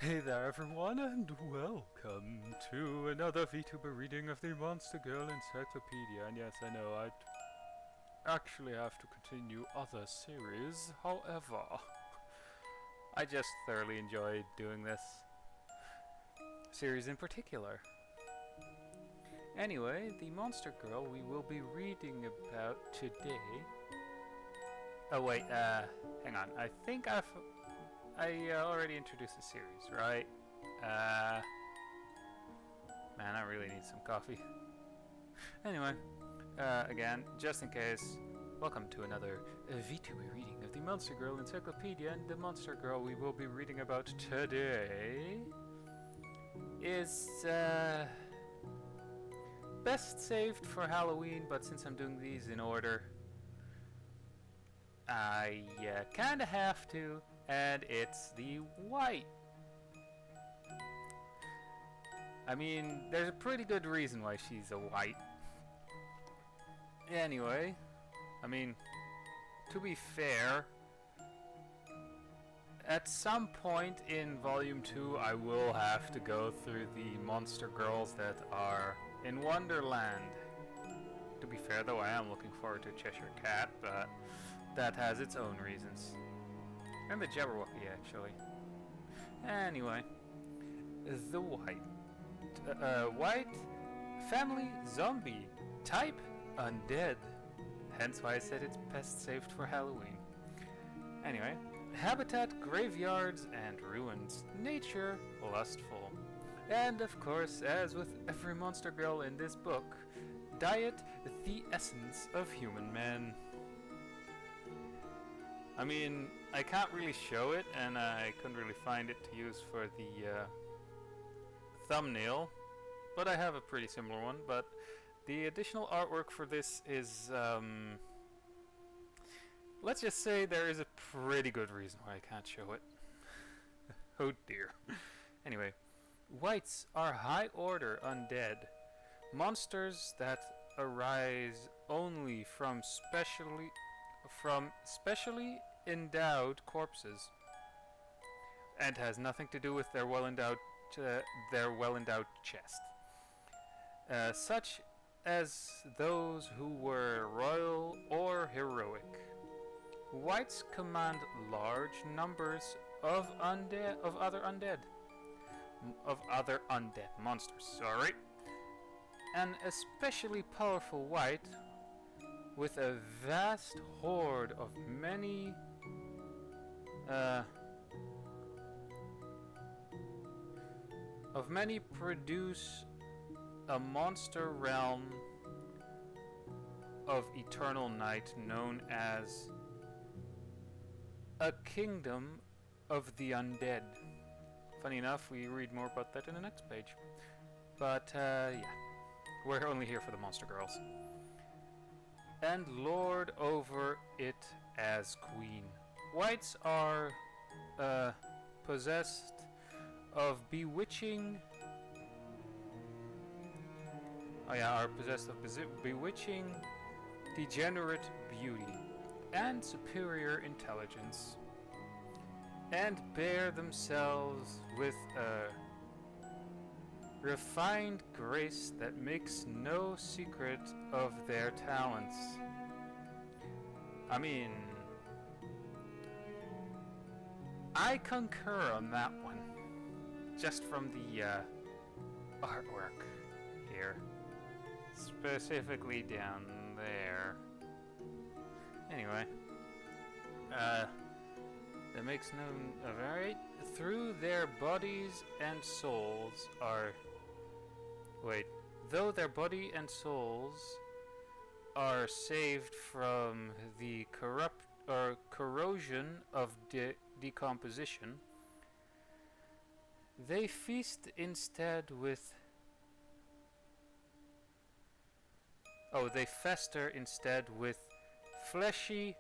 Hey there everyone, and welcome to another Vtuber reading of the Monster Girl Encyclopedia. And yes, I know I'd actually have to continue other series, however, I just thoroughly enjoyed doing this series in particular. Anyway, the Monster Girl we will be reading about today... Oh wait, hang on, I think I already introduced the series, right? Man, I really need some coffee. Anyway, again, just in case, welcome to another Vtuber reading of the Monster Girl Encyclopedia, and the Monster Girl we will be reading about today is, best saved for Halloween, but since I'm doing these in order, I kinda have to, and it's the Wight. I mean, there's a pretty good reason why she's a Wight. Anyway, I mean, to be fair, at some point in Volume 2 I will have to go through the monster girls that are in Wonderland. To be fair though, I am looking forward to Cheshire Cat, but that has its own reasons. And the Jabberwocky, actually. Anyway, the Wight. Wight, family, zombie, type, undead. Hence why I said it's best saved for Halloween. Anyway, habitat, graveyards, and ruins. Nature, lustful. And of course, as with every monster girl in this book, diet, the essence of human men. I mean, I can't really show it, and I couldn't really find it to use for the thumbnail, but I have a pretty similar one. But the additional artwork for this is, let's just say there is a pretty good reason why I can't show it. Oh dear. Anyway, Wights are high-order undead, monsters that arise only from specially endowed corpses, and has nothing to do with their well-endowed chest, such as those who were royal or heroic. Wights command large numbers of other undead monsters. Sorry, an especially powerful Wight with a vast horde of many produce a monster realm of eternal night known as a kingdom of the undead. Funny enough, we read more about that in the next page. But yeah, we're only here for the monster girls. And lord over it as queen. Wights are possessed of bewitching degenerate beauty and superior intelligence, and bear themselves with a refined grace that makes no secret of their talents. I mean, I concur on that one, just from the artwork here, specifically down there. Anyway, that makes known right through their bodies and souls are. Wait, though their body and souls are saved from the corrosion of decomposition, they feast instead with. They fester instead with fleshy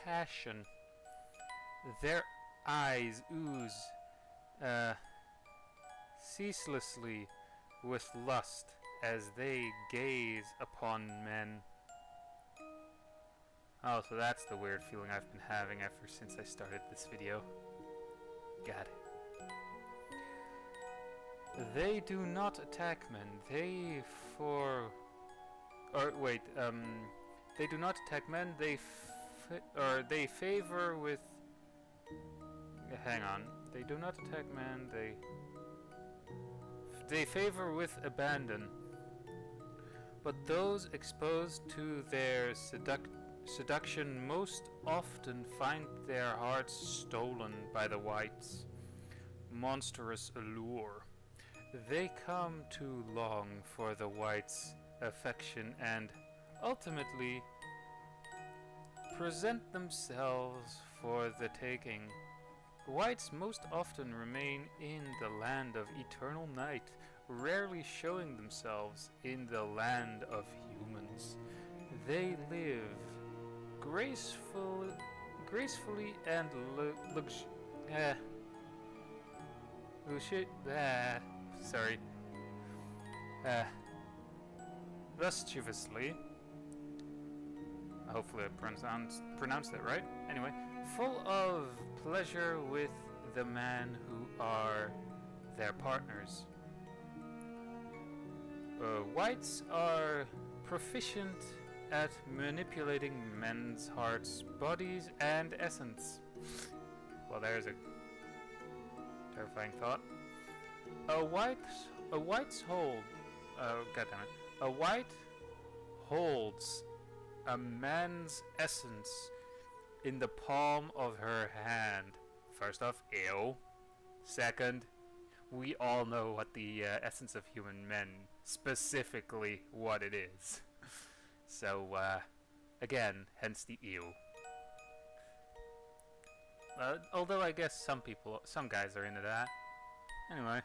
passion. Their eyes ooze ceaselessly with lust as they gaze upon men. Oh, so that's the weird feeling I've been having ever since I started this video. Got it. They do not attack men. They for... Or wait, they do not attack men. They favor with... Hang on. They do not attack men. They favor with abandon. But those exposed to their seduction most often find their hearts stolen by the Wight's monstrous allure. They come to long for the Wight's affection and ultimately present themselves for the taking. Wights most often remain in the land of eternal night, rarely showing themselves in the land of humans. They live gracefully and lusciously. Hopefully I pronounced that right. Anyway, full of pleasure with the man who are their partners. Wights are proficient at manipulating men's hearts, bodies, and essence. Well, there's a terrifying thought. A Wight holds a man's essence in the palm of her hand. First off, ew. Second, we all know what the essence of human men, specifically what it is. So, again, hence the ew. Although I guess some guys are into that. Anyway.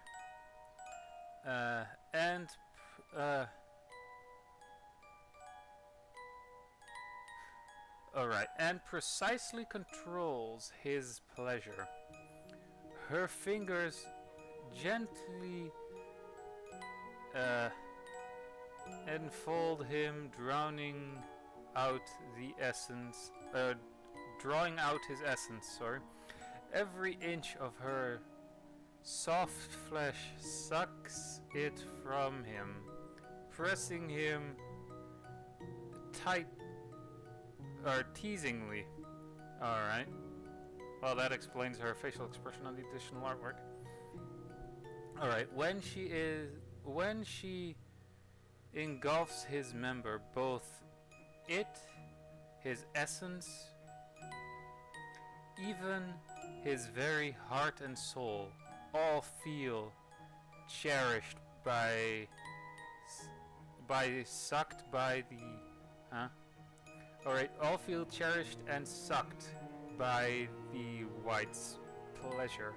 Alright, and precisely controls his pleasure. Her fingers gently enfold him, drawing out his essence, sorry. Every inch of her soft flesh sucks it from him, pressing him tight or teasingly. Alright. Well, that explains her facial expression on the additional artwork. Alright, when she engulfs his member, both his essence, even his very heart and soul, all feel cherished all feel cherished and sucked by the Wight's pleasure.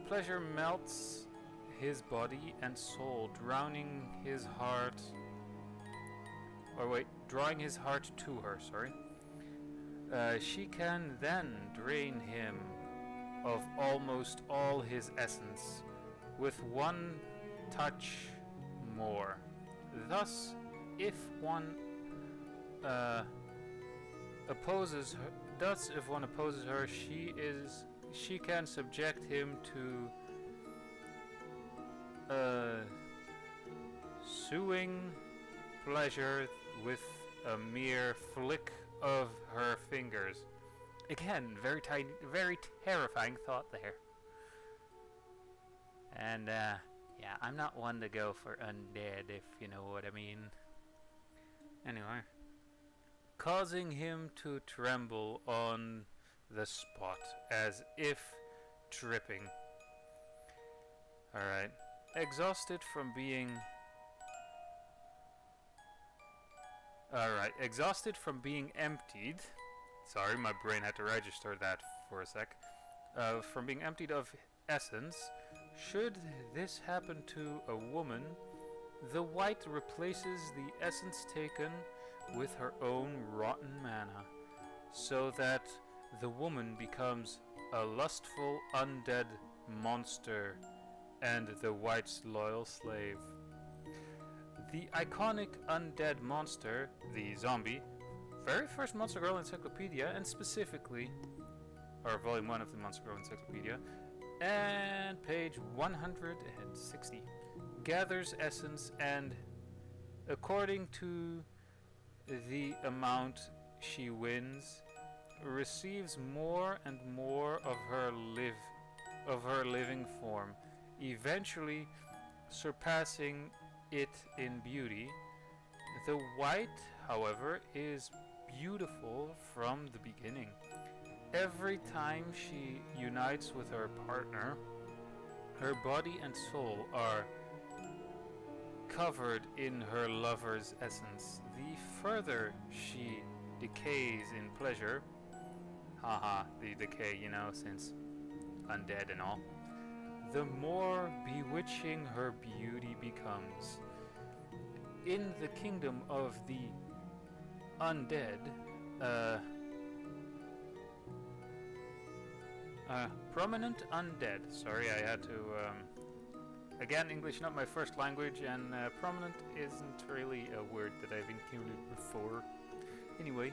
Pleasure melts his body and soul, drawing his heart to her, she can then drain him of almost all his essence with one touch more. Thus, if one opposes her, she can subject him to suing pleasure with a mere flick of her fingers. Again, very terrifying thought there. And yeah, I'm not one to go for undead, if you know what I mean. Anyway, causing him to tremble on the spot as if tripping. Alright. Exhausted from being emptied. Sorry, my brain had to register that for a sec. From being emptied of essence. Should this happen to a woman, the Wight replaces the essence taken with her own rotten mana, so that the woman becomes a lustful undead monster and the Wight's loyal slave. The iconic undead monster, the zombie, very first Monster Girl Encyclopedia, and specifically, or Volume 1 of the Monster Girl Encyclopedia, and page page 160. Gathers essence and, according to the amount she wins, receives more and more of her living form, eventually surpassing it in beauty. The Wight, however, is beautiful from the beginning. Every time she unites with her partner, her body and soul are covered in her lover's essence. The further she decays in pleasure, haha, the decay, you know, since undead and all, the more bewitching her beauty becomes. In the kingdom of the undead, prominent undead. Sorry, I had to. Again, English not my first language, and prominent isn't really a word that I've encountered before. Anyway,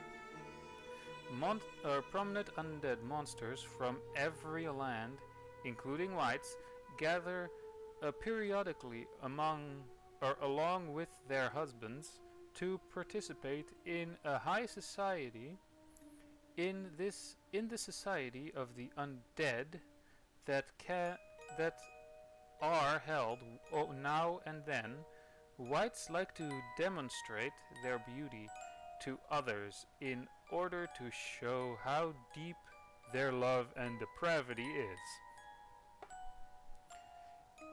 prominent undead monsters from every land, including Wights, gather periodically along with their husbands to participate in a high society. In the society of the undead that are held now and then, Wights like to demonstrate their beauty to others in order to show how deep their love and depravity is.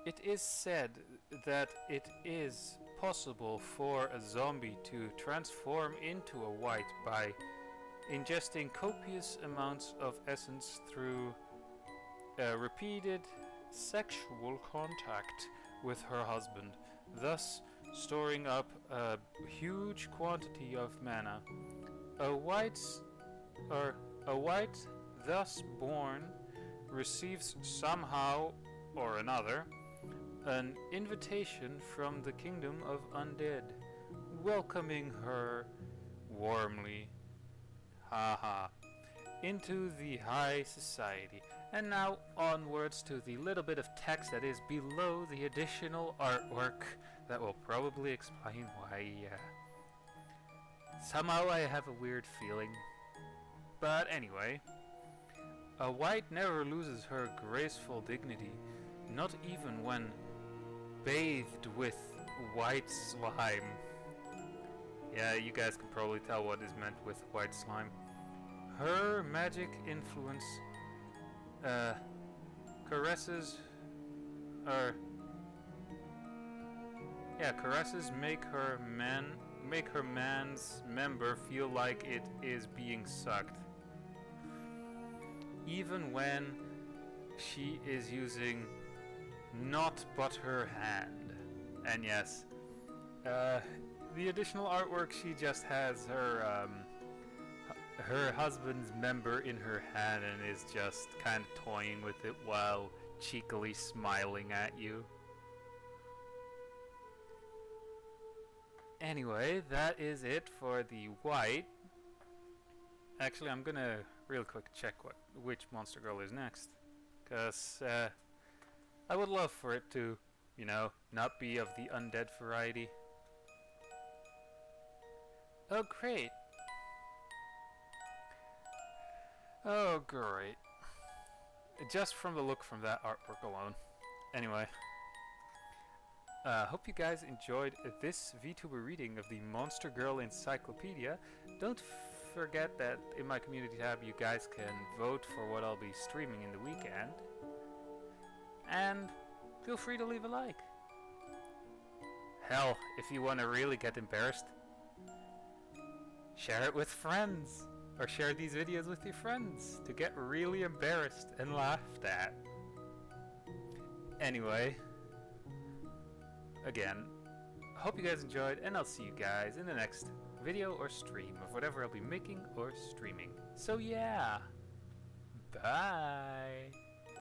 It is said that it is possible for a zombie to transform into a Wight by ingesting copious amounts of essence through repeated sexual contact with her husband, thus storing up a huge quantity of mana. A Wight thus born receives somehow or another an invitation from the kingdom of undead, welcoming her warmly, into the high society. And now onwards to the little bit of text that is below the additional artwork that will probably explain why somehow I have a weird feeling. But anyway, a Wight never loses her graceful dignity, not even when bathed with white slime. Yeah, you guys can probably tell what is meant with white slime. Her magic influence caresses make her man's member feel like it is being sucked, even when she is using naught but her hand. And yes, the additional artwork, she just has her husband's member in her hand and is just kind of toying with it while cheekily smiling at you. Anyway, that is it for the Wight. Actually, I'm gonna real quick check which monster girl is next, because I would love for it to, you know, not be of the undead variety. Oh great. Oh great. Just from the look from that artwork alone. Anyway. Hope you guys enjoyed this VTuber reading of the Monster Girl Encyclopedia. Don't forget that in my community tab you guys can vote for what I'll be streaming in the weekend. And feel free to leave a like. Hell, if you want to really get embarrassed, share it with friends. Or share these videos with your friends to get really embarrassed and laughed at. Anyway, again, hope you guys enjoyed, and I'll see you guys in the next video or stream of whatever I'll be making or streaming. So yeah, bye!